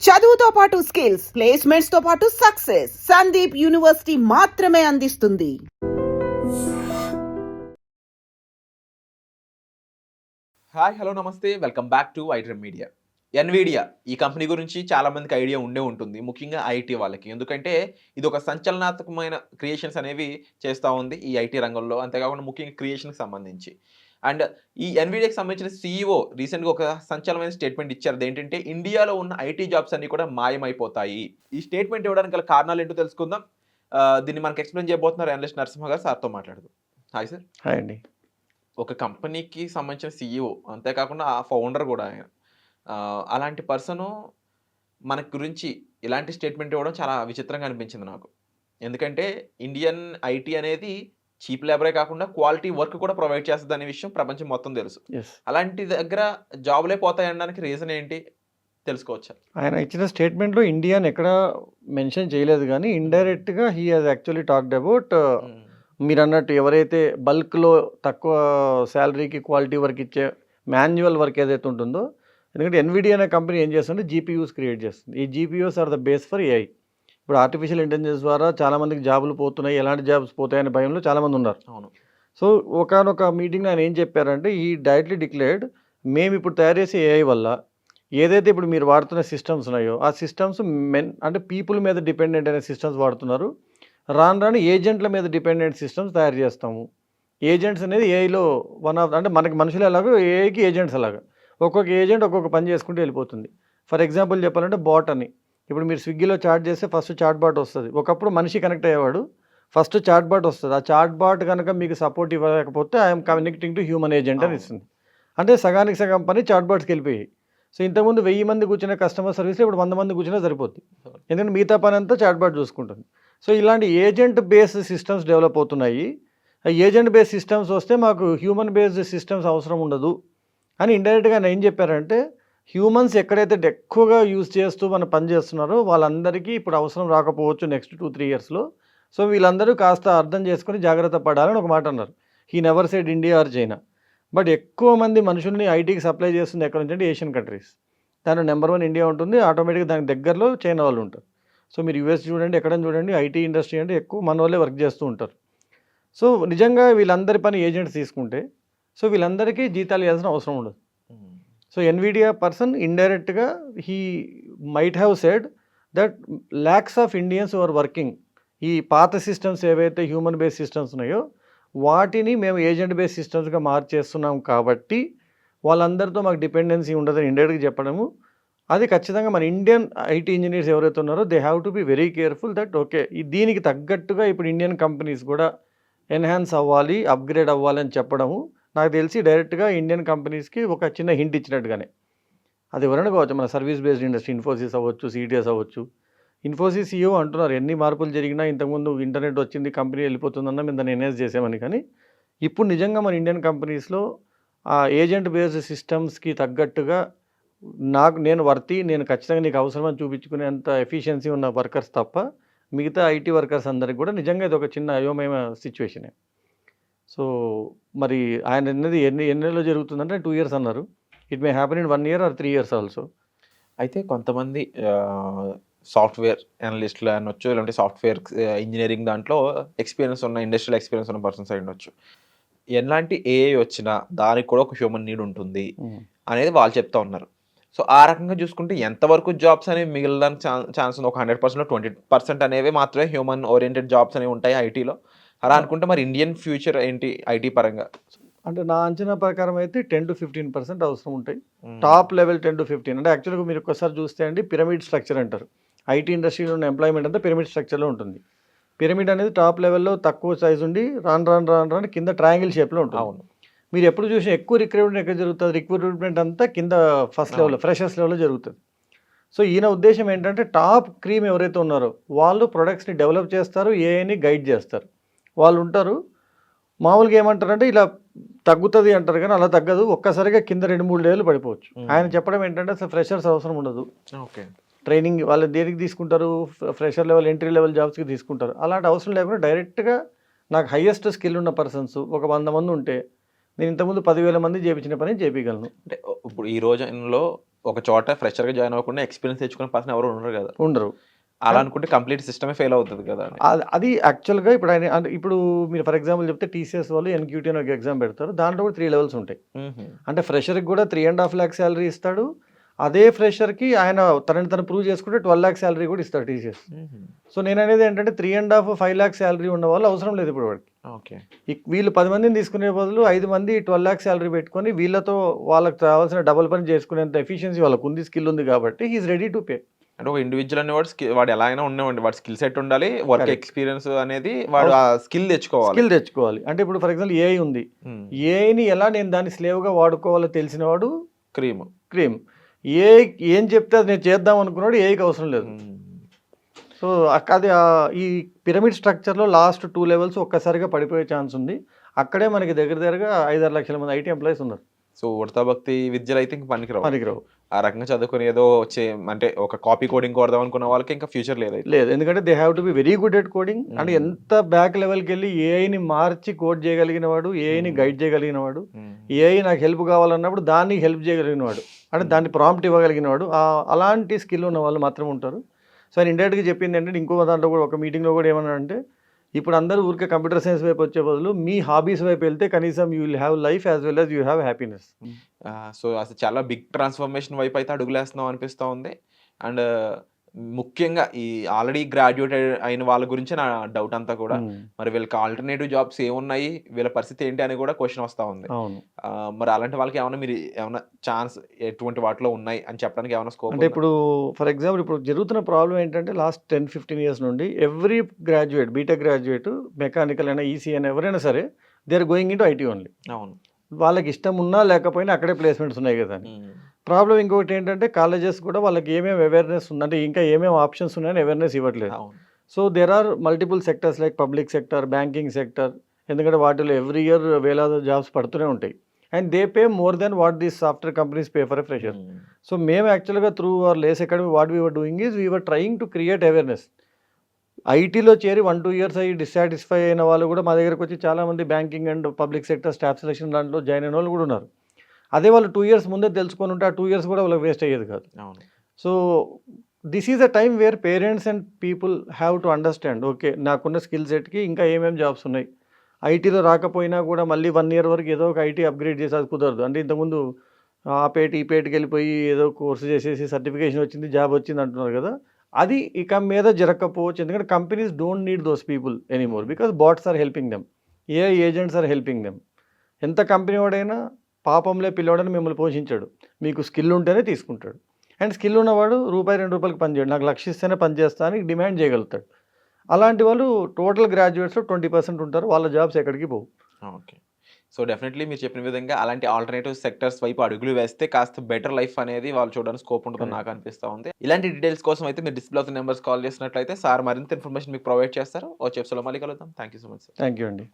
చదువుతో పాటు skills, placements తో పాటు సక్సెస్ సందీప్ యూనివర్సిటీ మాత్రమే అందిస్తుంది. హాయ్ హలో నమస్తే welcome back to iDream media. Nvidia ఈ కంపెనీ గురించి చాలా మందికి ఐడియా ఉండే ఉంటుంది, ముఖ్యంగా ఐటీ వాళ్ళకి. ఎందుకంటే ఇది ఒక సంచలనాత్మకమైన క్రియేషన్స్ అనేవి చేస్తూ ఉంది ఈ ఐటీ రంగంలో, అంతేకాకుండా ముఖ్యంగా క్రియేషన్కి సంబంధించి. అండ్ ఈ ఎన్విడియాకి సంబంధించిన సీఈఓ రీసెంట్గా ఒక సంచలనమైన స్టేట్మెంట్ ఇచ్చారు. అదేంటంటే ఇండియాలో ఉన్న ఐటీ జాబ్స్ అన్ని కూడా మాయమైపోతాయి. ఈ స్టేట్మెంట్ ఇవ్వడానికి గల కారణాలు ఏంటో తెలుసుకుందాం. దీన్ని మనకు ఎక్స్ప్లెయిన్ చేయబోతున్నారు అనలిస్ట్ నరసింహ గారు. సార్తో మాట్లాడదు. Hi sir. హాయ్ అండి. ఒక కంపెనీకి సంబంధించిన సీఈఓ, అంతేకాకుండా ఆ ఫౌండర్ కూడా ఆయన. అలాంటి పర్సను మన గురించి ఇలాంటి స్టేట్మెంట్ ఇవ్వడం చాలా విచిత్రంగా అనిపించింది నాకు. ఎందుకంటే ఇండియన్ ఐటీ అనేది చీప్ లేబరే కాకుండా క్వాలిటీ వర్క్ కూడా ప్రొవైడ్ చేస్తుందనే విషయం ప్రపంచం మొత్తం తెలుసు. యెస్. అలాంటి దగ్గర జాబులే పోతాయనడానికి రీజన్ ఏంటి తెలుసుకోవచ్చా? ఆయన ఇచ్చిన స్టేట్మెంట్‌లో ఇండియాని ఎక్కడా మెన్షన్ చేయలేదు గానీ, ఇండైరెక్ట్‌గా he has actually talked about హ్మ్. మీరన్నట్టు ఎవరైతే బల్క్‌లో తక్కువ సాలరీకి క్వాలిటీ వర్క్ ఇచ్చే మాన్యువల్ వర్క్ ఏదైతే ఉంటుందో, ఎందుకంటే ఎన్విడియా అనే కంపెనీ ఏం చేస్తుందంటే జీపీయూస్ క్రియేట్ చేస్తుంది. ఈ GPUs are the base for AI. ఇప్పుడు ఆర్టిఫిషియల్ ఇంటెలిజెన్స్ ద్వారా చాలా మందికి జాబులు పోతున్నాయి, ఎలాంటి జాబ్స్ పోతాయనే భయంలో చాలామంది ఉన్నారు. అవును. సో ఒకానొక మీటింగ్‌లో ఆయన ఏం చెప్పారంటే, ఈ డైరెక్ట్‌లీ డిక్లేర్డ్ మేమిప్పుడు తయారు చేసే ఏఐ వల్ల ఏదైతే ఇప్పుడు మీరు వాడుతున్న సిస్టమ్స్ ఉన్నాయో, ఆ సిస్టమ్స్ అంటే పీపుల్ మీద డిపెండెంట్ అయిన సిస్టమ్స్ వాడుతున్నారు. రాను రాను ఏజెంట్ల మీద డిపెండెంట్ సిస్టమ్స్ తయారు చేస్తాము. ఏజెంట్స్ అనేది ఏఐలో వన్ ఆఫ్ అంటే మనకి మనుషులు ఎలాగో ఏఐకి ఏజెంట్స్ అలాగా. ఒక్కొక్క ఏజెంట్ ఒక్కొక్క పని చేసుకుంటూ వెళ్ళిపోతుంది. ఫర్ ఎగ్జాంపుల్ చెప్పాలంటే బాట్ అని. ఇప్పుడు మీరు స్విగ్గీలో చాట్ చేస్తే ఫస్ట్ చాట్ బాట్ వస్తుంది. ఒకప్పుడు మనిషి కనెక్ట్ అయ్యేవాడు, ఫస్ట్ చాట్ బాట్ వస్తుంది. ఆ చాట్ బాట్ కనుక మీకు సపోర్ట్ ఇవ్వలేకపోతే I'm connecting to human agent అని ఇస్తుంది. అంటే సగానికి సగం పని చాట్ బాట్స్కి వెళ్ళిపోయాయి. సో ఇంతకుముందు 1000 మంది కూర్చునే కస్టమర్ సర్వీస్లో ఇప్పుడు 100 మంది కూర్చున్నా సరిపోద్ది. ఎందుకంటే మిగతా పని అంతా చాట్ బాట్ చూసుకుంటుంది. సో ఇలాంటి ఏజెంట్ బేస్డ్ సిస్టమ్స్ డెవలప్ అవుతున్నాయి. ఆ ఏజెంట్ బేస్డ్ సిస్టమ్స్ వస్తే మాకు హ్యూమన్ బేస్డ్ సిస్టమ్స్ అవసరం ఉండదు అని ఇండైరెక్ట్గా ఆయన ఏం చెప్పారంటే, హ్యూమన్స్ ఎక్కడైతే ఎక్కువగా యూజ్ చేస్తూ మనం పని చేస్తున్నారో వాళ్ళందరికీ ఇప్పుడు అవసరం రాకపోవచ్చు నెక్స్ట్ 2-3 ఇయర్స్లో. సో వీళ్ళందరూ కాస్త అర్థం చేసుకొని జాగ్రత్త పడాలని ఒక మాట అన్నారు. He never said India are China. But ఎక్కువ మంది మనుషుల్ని ఐటీకి సప్లై చేస్తుంది ఎక్కడ నుంచి అంటే ఏషియన్ కంట్రీస్. దాంట్లో నెంబర్ 1 ఇండియా ఉంటుంది, ఆటోమేటిక్గా దానికి దగ్గరలో చైనా వాళ్ళు ఉంటారు. సో మీరు యూఎస్ చూడండి, ఎక్కడైనా చూడండి, ఐటీ ఇండస్ట్రీ అంటే ఎక్కువ మన వాళ్ళే వర్క్ చేస్తూ ఉంటారు. సో నిజంగా వీళ్ళందరి పని ఏజెంట్స్ తీసుకుంటే, సో వీళ్ళందరికీ జీతాలు ఇవ్వాల్సిన అవసరం ఉండదు. సో ఎన్విడియా పర్సన్ ఇండైరెక్ట్గా he might have said that lakhs of Indians are working. ఈ పాత సిస్టమ్స్ ఏవైతే హ్యూమన్ బేస్డ్ సిస్టమ్స్ ఉన్నాయో వాటిని మేము ఏజెంట్ బేస్డ్ సిస్టమ్స్గా మార్చేస్తున్నాం కాబట్టి వాళ్ళందరితో మాకు డిపెండెన్సీ ఉండదని ఇండైరెక్ట్గా చెప్పడము. అది ఖచ్చితంగా మన ఇండియన్ ఐటీ ఇంజనీర్స్ ఎవరైతే ఉన్నారో they have to be very careful that okay దీనికి తగ్గట్టుగా ఇప్పుడు ఇండియన్ కంపెనీస్ కూడా ఎన్హాన్స్ అవ్వాలి, అప్గ్రేడ్ అవ్వాలి అని చెప్పడము నాకు తెలిసి డైరెక్ట్గా ఇండియన్ కంపెనీస్కి ఒక చిన్న హింట్ ఇచ్చినట్టుగానే. అది ఎవరైనా కావచ్చు, మన సర్వీస్ బేస్డ్ ఇండస్ట్రీ, ఇన్ఫోసిస్ అవ్వచ్చు, సిటిఎస్ అవ్వచ్చు. ఇన్ఫోసిస్ సీఈఓ అంటున్నారు ఎన్ని మార్పులు జరిగినా ఇంతకుముందు ఇంటర్నెట్ వచ్చింది కంపెనీ వెళ్ళిపోతుందన్న మేము దాన్ని ఎన్హాన్స్ చేసామని. కానీ ఇప్పుడు నిజంగా మన ఇండియన్ కంపెనీస్లో ఆ ఏజెంట్ బేస్డ్ సిస్టమ్స్కి తగ్గట్టుగా నేను ఖచ్చితంగా నీకు అవసరమని చూపించుకునేంత ఎఫిషియన్సీ ఉన్న వర్కర్స్ తప్ప మిగతా ఐటీ వర్కర్స్ అందరికి కూడా నిజంగా ఇది ఒక చిన్న అయోమయ సిచ్యువేషనే. సో మరి ఆయన అన్నది ఎన్ని నెలలో జరుగుతుందంటే 2 ఇయర్స్ అన్నారు. It may happen in 1 year are 3 years also. అయితే కొంతమంది సాఫ్ట్వేర్ అనలిస్టులు అనొచ్చు, లేదంటే సాఫ్ట్వేర్ ఇంజనీరింగ్ దాంట్లో ఎక్స్పీరియన్స్ ఉన్న, ఇండస్ట్రియల్ ఎక్స్పీరియన్స్ ఉన్న పర్సన్స్ అయి ఉండొచ్చు. ఎలాంటి ఏఐ వచ్చినా దానికి కూడా ఒక హ్యూమన్ నీడ్ ఉంటుంది అనేది వాళ్ళు చెప్తా ఉన్నారు. సో ఆ రకంగా చూసుకుంటే ఎంతవరకు జాబ్స్ అనేవి మిగలడానికి ఛాన్స్ ఉంది? ఒక 100%లో 20% అనేవి మాత్రమే హ్యూమన్ ఓరియంటెడ్ జాబ్స్ అనేవి ఉంటాయి ఐటీలో. అలా అనుకుంటే మరి ఇండియన్ ఫ్యూచర్ ఏంటి ఐటీ పరంగా? అంటే నా అంచనా ప్రకారం అయితే 10-15% అవసరం ఉంటాయి. Top level 10-15. అంటే యాక్చువల్గా మీరు ఒక్కసారి చూస్తే అండి పిరమిడ్ స్ట్రక్చర్ అంటారు. ఐటీ ఇండస్ట్రీలో ఉన్న ఎంప్లాయ్మెంట్ అంతా పిరమిడ్ స్ట్రక్చర్లో ఉంటుంది. పిరమిడ్ అనేది టాప్ లెవెల్లో తక్కువ సైజ్ ఉండి రాను కింద ట్రయాంగిల్ షేప్లో ఉంటుంది. అవును. మీరు ఎప్పుడు చూసినా ఎక్కువ రిక్రూట్మెంట్ ఎక్కడ జరుగుతుంది? రిక్రూట్మెంట్ అంతా కింద ఫస్ట్ లెవెల్లో ఫ్రెషర్స్ లెవెల్లో జరుగుతుంది. సో ఈయన ఉద్దేశం ఏంటంటే టాప్ క్రీమ్ ఎవరైతే ఉన్నారో వాళ్ళు ప్రొడక్ట్స్ని డెవలప్ చేస్తారు, ఏఐని గైడ్ చేస్తారు, వాళ్ళు ఉంటారు. మామూలుగా ఏమంటారంటే ఇలా తగ్గుతుంది అంటారు, కానీ అలా తగ్గదు. ఒక్కసారిగా కింద 2-3 లెవెల్ పడిపోవచ్చు. ఆయన చెప్పడం ఏంటంటే అసలు ఫ్రెషర్స్ అవసరం ఉండదు. ఓకే. ట్రైనింగ్ వాళ్ళు దేనికి తీసుకుంటారు? ఫ్రెషర్ లెవెల్, ఎంట్రీ లెవెల్ జాబ్స్కి తీసుకుంటారు. అలాంటి అవసరం లేకుండా డైరెక్ట్గా నాకు హైయెస్ట్ స్కిల్ ఉన్న పర్సన్స్ ఒక 100 మంది ఉంటే నేను ఇంతకుముందు 10,000 మంది చేయించిన పని చేయించగలను. అంటే ఇప్పుడు ఈ రోజుల్లో ఒక చోట ఫ్రెషర్గా జాయిన్ అవ్వకుండా ఎక్స్పీరియన్స్ తెచ్చుకునే పర్సన్ ఎవరు ఉండరు కదా, ఉండరు. అలా అనుకుంటే కంప్లీట్ సిస్టమే ఫెయిల్ అవుతుంది కదా అని. అది యాక్చువల్‌గా ఇప్పుడు ఆయన అంటే ఇప్పుడు మీరు ఫర్ ఎగ్జాంపుల్ చెప్తే టీసీఎస్ వాళ్ళు ఎన్‌క్యూటీ అని ఒక ఎగ్జామ్ పెడతారు. దాంట్లో కూడా 3 లెవెల్స్ ఉంటాయి. అంటే ఫ్రెషర్‌కి కూడా 3.5 లాక్ సాలరీ ఇస్తాడు. అదే ఫ్రెషర్‌కి ఆయన తనని తను ప్రూవ్ చేసుకుంటే 12 లాక్ సాలరీ కూడా ఇస్తాడు టీసీఎస్. సో నేననేది ఏంటంటే 3.5, 5 లాక్ సాలరీ ఉన్న వాళ్ళు అవసరం లేదు ఇప్పుడు వాడికి. ఓకే. వీళ్ళు 10 మందిని తీసుకునే బదులు 5 మంది 12 లాక్ సాలరీ పెట్టుకొని వీళ్ళతో వాళ్ళకి కావాల్సిన డబుల్ పని చేసుకునేంత ఎఫిషియన్సీ వాళ్ళకు ఉంది, స్కిల్ ఉంది కాబట్టి he is ready to pay. అంటే ఒక ఇండివిజువల్ అనేవాడు వాడు ఎలా అయినా ఉండేవాడి, వాడు స్కిల్ సెట్ ఉండాలి, వర్క్ Correct. ఎక్స్పీరియన్స్ అనేది వాడు ఆ స్కిల్ తెచ్చుకోవాలి. స్కిల్ తెచ్చుకోవాలి. అంటే ఇప్పుడు ఫర్ ఎగ్జాంపుల్ ఏఐ ఉంది. ఏఐని ఎలా నేను దాన్ని స్లేవ్‌గా వాడుకోవాలో తెలిసినవాడు క్రీమ్. ఏఐ ఏం చెప్తే అది నేను చేద్దాం అనుకున్నాడు ఏఐకి అవసరం లేదు. సో అది ఈ పిరమిడ్ స్ట్రక్చర్‌లో లాస్ట్ 2 లెవెల్స్ ఒక్కసారిగా పడిపోయే ఛాన్స్ ఉంది. అక్కడే మనకి దగ్గరగా 5-6 లక్షల మంది ఐటీ ఎంప్లాయీస్ ఉన్నారు. సో ఉడతా భక్తి విద్యలు అయితే ఇంక పనికిరావు. ఆ రకంగా చదువుకుని ఏదో అంటే ఒక కాపీ కోడింగ్ కొడదాం అనుకున్న వాళ్ళకి ఇంకా ఫ్యూచర్ లేదు. ఎందుకంటే they have to be very good at coding. అంటే ఎంత బ్యాక్ లెవెల్కి వెళ్ళి ఏఐని మార్చి కోడ్ చేయగలిగిన వాడు, ఏఐని గైడ్ చేయగలిగిన వాడు, ఏఐ నాకు హెల్ప్ కావాలన్నప్పుడు దాన్ని హెల్ప్ చేయగలిగిన వాడు, అంటే దాన్ని ప్రాంప్ట్ ఇవ్వగలిగిన వాడు, అలాంటి స్కిల్ ఉన్న వాళ్ళు మాత్రం ఉంటారు. సో ఆయన ఇండైరెక్ట్గా చెప్పింది ఏంటంటే ఇంకో దాంట్లో కూడా ఒక మీటింగ్లో కూడా ఏమన్నాడంటే ఇప్పుడు అందరూ ఊరికే కంప్యూటర్ సైన్స్ వైపు వచ్చే బదులు మీ హాబీస్ వైపు వెళ్తే కనీసం you will have life as well as you have happiness. So అసలు చాలా బిగ్ ట్రాన్స్ఫర్మేషన్ వైపు అయితే అడుగులేస్తున్నాం అనిపిస్తూ ఉంది. అండ్ ముఖ్యంగా ఈ ఆల్రెడీ గ్రాడ్యుయేట్ అయిన వాళ్ళ గురించి నా డౌట్ అంతా కూడా, మరి వీళ్ళకి ఆల్టర్నేటివ్ జాబ్స్ ఏమున్నాయి, వీళ్ళ పరిస్థితి ఏంటి అని కూడా క్వశ్చన్ వస్తూ ఉంది. మరి అలాంటి వాళ్ళకి ఏమైనా మీరు ఏమైనా ఛాన్స్ ఎటువంటి వాటిలో ఉన్నాయి అని చెప్పడానికి ఏమైనా స్కోప్? అంటే ఇప్పుడు ఫర్ ఎగ్జాంపుల్ ఇప్పుడు జరుగుతున్న ప్రాబ్లం ఏంటంటే లాస్ట్ 10-15 ఇయర్స్ నుండి every graduate, BTech graduate, mechanical అయినా ఈసీ అయినా ఎవరైనా సరే they are going into IT only. అవును, వాళ్ళకి ఇష్టం ఉన్నా లేకపోయినా అక్కడే ప్లేస్మెంట్స్ ఉన్నాయి కదా అని. ప్రాబ్లం ఇంకొకటి ఏంటంటే కాలేజెస్ కూడా వాళ్ళకి ఏమేమి అవేర్నెస్ ఉందంటే ఇంకా ఏమేమి ఆప్షన్స్ ఉన్నాయని అవేర్నెస్ ఇవ్వట్లేదు. So there are multiple sectors like public sector, banking sector, ఎందుకంటే వాటిలో ఎవ్రీ ఇయర్ వేలాది జాబ్స్ పడుతూనే ఉంటాయి. And they pay more than what these software companies pay for a fresher. So మేము యాక్చువల్గా through our Lace Academy what we were doing is we were trying to create awareness. ఐటీలో చేరి 1-2 years అయ్యి dissatisfy అయిన వాళ్ళు కూడా మా దగ్గరకు వచ్చి చాలామంది banking and public sector staff selection దాంట్లో జాయిన్ అయిన వాళ్ళు కూడా ఉన్నారు. అదే వాళ్ళు 2 ఇయర్స్ ముందే తెలుసుకొని ఉంటే ఆ 2 ఇయర్స్ కూడా వాళ్ళకి వేస్ట్ అయ్యేది కాదు. So this is a time where parents and people have to understand, okay నాకున్న స్కిల్ సెట్కి ఇంకా ఏమేమి జాబ్స్ ఉన్నాయి. ఐటీలో రాకపోయినా కూడా మళ్ళీ 1 ఇయర్ వరకు ఏదో ఒక ఐటీ అప్గ్రేడ్ చేసి అది కుదరదు. అంటే ఇంతకుముందు ఆ పేట ఈ పేటకి వెళ్ళిపోయి ఏదో కోర్సు చేసేసి సర్టిఫికేషన్ వచ్చింది, జాబ్ వచ్చింది అంటున్నారు కదా, అది ఇక మీద జరగకపోవచ్చు. ఎందుకంటే companies don't need those people anymore because bots are helping them, AI agents are helping them. ఎంత కంపెనీ వాడైనా పాపంలో పిల్లవాడని మిమ్మల్ని పోషించాడు, మీకు స్కిల్ ఉంటేనే తీసుకుంటాడు. అండ్ స్కిల్ ఉన్నవాడు ₹2 పని చేయడు, నాకు లక్షిస్తేనే పని చేస్తా అని డిమాండ్ చేయగలుగుతాడు. అలాంటి వాళ్ళు టోటల్ గ్రాడ్యుయేట్స్లో 20% ఉంటారు, వాళ్ళ జాబ్స్ ఎక్కడికి పోవు. ఓకే. సో డెఫినెట్లీ మీరు చెప్పిన విధంగా అలాంటి ఆల్టర్నేటివ్ సెక్టర్స్ వైపు అడుగులు వేస్తే కాస్త బెటర్ లైఫ్ అనేది వాళ్ళు చూడడానికి స్కోప్ ఉంటుందని నాకు అనిపిస్తూ ఉంది. ఇలాంటి డీటెయిల్స్ కోసం అయితే మీరు డిస్ప్లే అవుతున్న నెంబర్స్ కాల్ చేసినట్లయితే సార్ మరింత ఇన్ఫర్మేషన్ మీకు ప్రొవైడ్ చేస్తారు. వచ్చే ఎపిసోడ్లో మళ్ళీ కలుద్దాం. Thank you so much sir. Thank you అండి.